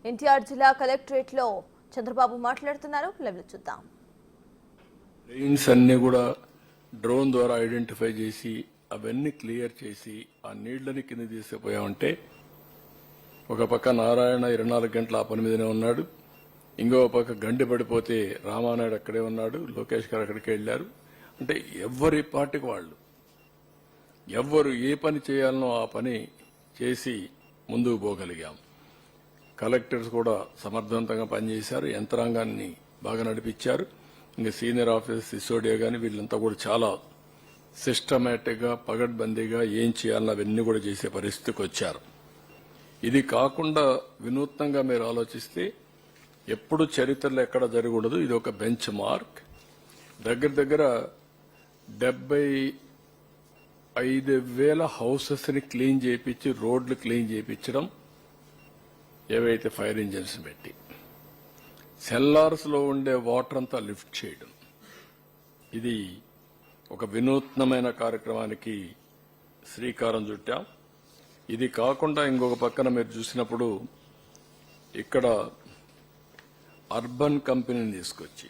ఎన్టీఆర్ జిల్లా కలెక్టరేట్ లో చంద్రబాబు మాట్లాడుతున్నారు. లైవ్ చూద్దాం. డ్రైన్స్ అన్ని కూడా డ్రోన్ ద్వారా ఐడెంటిఫై చేసి అవన్నీ క్లియర్ చేసి ఆ నీళ్లని కింద తీసుకుపోయామంటే ఒక పక్క నారాయణ 24 గంటల ఆ పని మీదనే ఉన్నాడు. ఇంకో పక్క గండి పడిపోతే రామానాయుడు అక్కడే ఉన్నాడు, లోకేష్ గారు అక్కడికి వెళ్లారు. అంటే ఎవరి పార్టీకి వాళ్ళు ఎవ్వరు ఏ పని చేయాలనో ఆ పని చేసి ముందుకు పోగలిగాం. కలెక్టర్స్ కూడా సమర్థవంతంగా పనిచేశారు, యంత్రాంగాన్ని బాగా నడిపించారు. ఇంకా సీనియర్ ఆఫీసర్స్ సిసోడియా గాని వీళ్ళంతా కూడా చాలా సిస్టమేటిక్ గా పగడ్బందీగా ఏం చేయాలన్న అవన్నీ కూడా చేసే పరిస్థితికి వచ్చారు. ఇది కాకుండా వినూత్నంగా మీరు ఆలోచిస్తే ఎప్పుడు చరిత్రలో ఎక్కడ జరగకూడదు. ఇది ఒక బెంచ్ మార్క్. దగ్గర 75,000 హౌసెస్ ని క్లీన్ చేయించి రోడ్లు క్లీన్ చేయించడం, ఏవైతే ఫైర్ ఇంజిన్స్ పెట్టి సెల్లార్స్ లో ఉండే వాటర్ అంతా లిఫ్ట్ చేయడం, ఇది ఒక వినూత్నమైన కార్యక్రమానికి శ్రీకారం చుట్టాం. ఇది కాకుండా ఇంకొక పక్కన మీరు చూసినప్పుడు ఇక్కడ అర్బన్ కంపెనీని తీసుకొచ్చి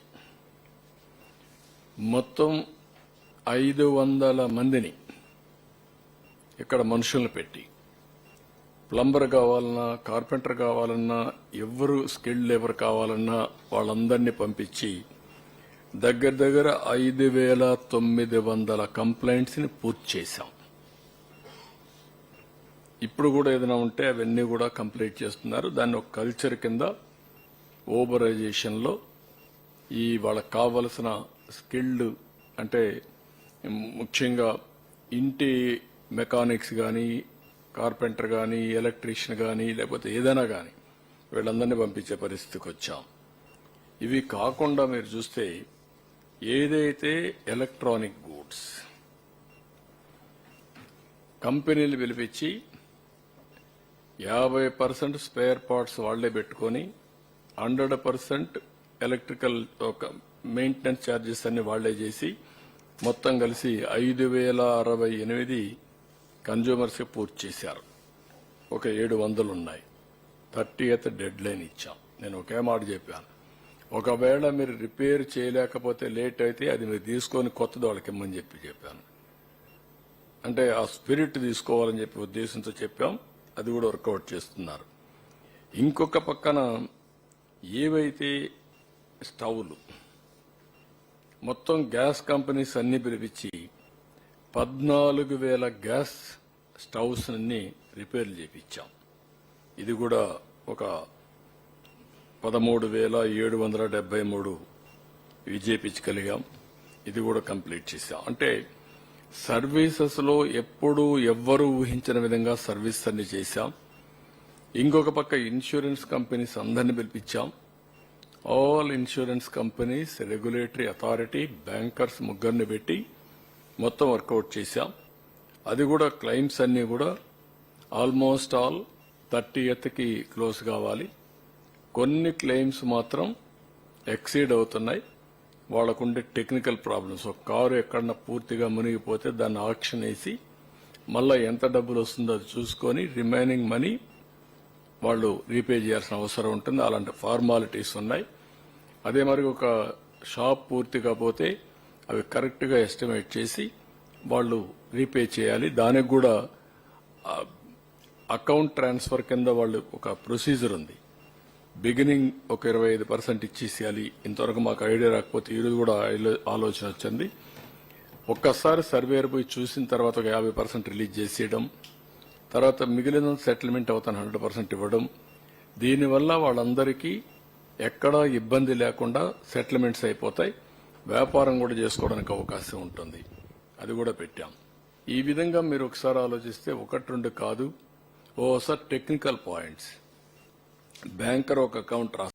మొత్తం 500 మందిని ఇక్కడ మనుషులను పెట్టి ప్లంబర్ కావాలన్నా కార్పెంటర్ కావాలన్నా ఎవరు స్కిల్డ్ లేబర్ కావాలన్నా వాళ్ళందరినీ పంపించి దగ్గర 5,900 కంప్లైంట్స్ ని పూర్తి చేశాం. ఇప్పుడు కూడా ఏదైనా ఉంటే అవన్నీ కూడా కంప్లీట్ చేస్తున్నారు. దాన్ని ఒక కల్చర్ కింద ఓబరైజేషన్ లో ఈ వాళ్ళకి కావలసిన స్కిల్డ్ అంటే ముఖ్యంగా ఇంటి మెకానిక్స్ గాని, కార్పెంటర్ గాని, ఎలక్ట్రీషియన్ గాని, లేకపోతే ఏదైనా గాని వీళ్ళందరినీ పంపించే పరిస్థితికి వచ్చాం. ఇవి కాకుండా మీరు చూస్తే ఏదైతే ఎలక్ట్రానిక్ గూడ్స్ కంపెనీలు పిలిపించి 50% స్పేర్ పార్ట్స్ వాళ్లే పెట్టుకుని 100% ఎలక్ట్రికల్ మెయింటెనెన్స్ ఛార్జెస్ అన్ని వాళ్లే చేసి మొత్తం కలిసి 5,068 కన్జ్యూమర్స్ కి పూర్తి చేశారు. ఒక 700 ఉన్నాయి. 30th డెడ్ లైన్ ఇచ్చాం. నేను ఒకే మాట చెప్పాను, ఒకవేళ మీరు రిపేర్ చేయలేకపోతే లేట్ అయితే అది మీరు తీసుకొని కొత్తది వాళ్ళకి ఇమ్మని చెప్పాను. అంటే ఆ స్పిరిట్ తీసుకోవాలని చెప్పి ఉద్దేశంతో చెప్పాం. అది కూడా వర్కౌట్ చేస్తున్నారు. ఇంకొక పక్కన ఏవైతే స్టవ్లు మొత్తం గ్యాస్ కంపెనీస్ అన్ని పిలిపించి 14,000 గ్యాస్ స్టవ్స్ అన్ని రిపేర్లు చేపించాం. ఇది కూడా ఒక 13,773 ఇవి చేపించగలిగాం. ఇది కూడా కంప్లీట్ చేశాం. అంటే సర్వీసెస్ లో ఎప్పుడూ ఎవ్వరూ ఊహించిన విధంగా సర్వీస్ అన్ని చేశాం. ఇంకొక పక్క ఇన్సూరెన్స్ కంపెనీస్ అందరినీ పిలిపించాం. All insurance companies, regulatory authority, bankers ముగ్గురిని పెట్టి మొత్తం వర్కౌట్ చేశాం. అది కూడా క్లెయిమ్స్ అన్ని కూడా ఆల్మోస్ట్ ఆల్ 30th కి క్లోజ్ కావాలి. కొన్ని క్లెయిమ్స్ మాత్రం ఎక్సీడ్ అవుతున్నాయి. వాళ్లకుండే టెక్నికల్ ప్రాబ్లమ్స్. ఒక కారు ఎక్కడన్నా పూర్తిగా మునిగిపోతే దాన్ని ఆక్షన్ వేసి మళ్ళా ఎంత డబ్బులు వస్తుందో అది చూసుకొని రిమైనింగ్ మనీ వాళ్ళు రీపే చేయాల్సిన అవసరం ఉంటుంది. అలాంటి ఫార్మాలిటీస్ ఉన్నాయి. అదే మరి ఒక షాప్ పూర్తిగా పోతే అవి కరెక్ట్ గా ఎస్టిమేట్ చేసి వాళ్ళు రీపే చేయాలి. దానికి కూడా అకౌంట్ ట్రాన్స్ఫర్ కింద వాళ్ళు ఒక ప్రొసీజర్ ఉంది. బిగినింగ్ ఒక 25% ఇచ్చేసేయాలి. ఇంతవరకు మాకు ఐడియా రాకపోతే ఈరోజు కూడా ఆలోచన వచ్చింది. ఒక్కసారి సర్వేర్ పోయి చూసిన తర్వాత ఒక 50% రిలీజ్ చేసేయడం, తర్వాత మిగిలిన సెటిల్మెంట్ అవుతాను 100% ఇవ్వడం. దీనివల్ల వాళ్ళందరికీ ఎక్కడా ఇబ్బంది లేకుండా సెటిల్మెంట్స్ అయిపోతాయి. వ్యాపారం కూడా చేసుకోవడానికి అవకాశం ఉంటుంది. అది కూడా పెట్టాం. ఈ విధంగా మీరు ఒకసారి ఆలోచిస్తే 1-2 కాదు, ఓసారి టెక్నికల్ పాయింట్స్. బ్యాంకర్ ఒక అకౌంట్